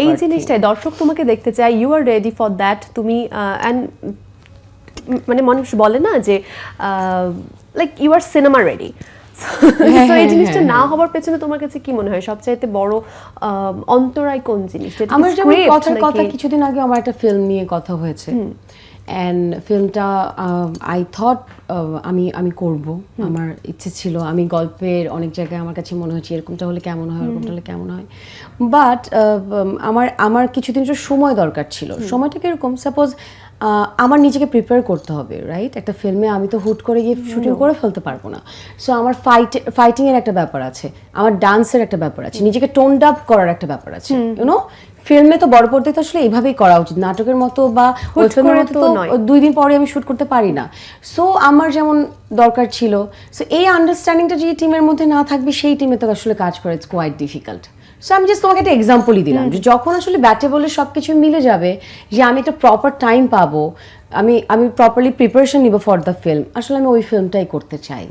এই জিনিসটাই দর্শক তোমাকে দেখতে চায়, you are ready for that, তুমি অ্যান্ড মানে মানুষ বলে না যে like you are cinema ready. So এই জিনিসটা না হওয়ার পেছনে তোমার কাছে কি মনে হয় সবচাইতে বড় অন্তরায় কোন জিনিসটা? আমার যেমন কথা কিছুদিন আগে আমার একটা ফিল্ম নিয়ে কথা হয়েছে, অ্যান্ড ফিল্মটা আই থট আমি করব, আমার ইচ্ছে ছিল, আমি গল্পের অনেক জায়গায় আমার কাছে মনে হচ্ছে এরকমটা হলে কেমন হয়, এরকমটা হলে কেমন হয়, বাট আমার কিছুদিন সময় দরকার ছিল। সময়টা কিরকম, সাপোজ আমার নিজেকে প্রিপেয়ার করতে হবে, রাইট? একটা ফিল্মে আমি তো হুট করে গিয়ে শুটিং করে ফেলতে পারবো না। সো আমার ফাইটিংয়ের একটা ব্যাপার আছে, আমার ডান্সের একটা ব্যাপার আছে, নিজেকে টোনড আপ করার একটা ব্যাপার আছে, ইউনো। ফিল্মে তো বড় পর্দায় তো আসলে এইভাবেই করা উচিত, নাটকের মতো বা ফিল্মের মতো তো 2 দিন পরে আমি শুট করতে পারি না। সো আমার যেমন দরকার ছিল, সো এই আন্ডারস্ট্যান্ডিংটা যে টিমের মধ্যে না থাকবে সেই টিমে তো আসলে কাজ করা ইটস কোয়াইট ডিফিকাল্ট। সো আমি জাস্ট তোমাকে একটা এক্সাম্পলই দিলাম যে যখন আসলে ব্যাটে বলে সব কিছু মিলে যাবে, যে আমি একটা প্রপার টাইম পাবো, আমি প্রপারলি প্রিপারেশন নিব ফর দ্য ফিল্ম, আসলে আমি ওই ফিল্মটাই করতে চাই।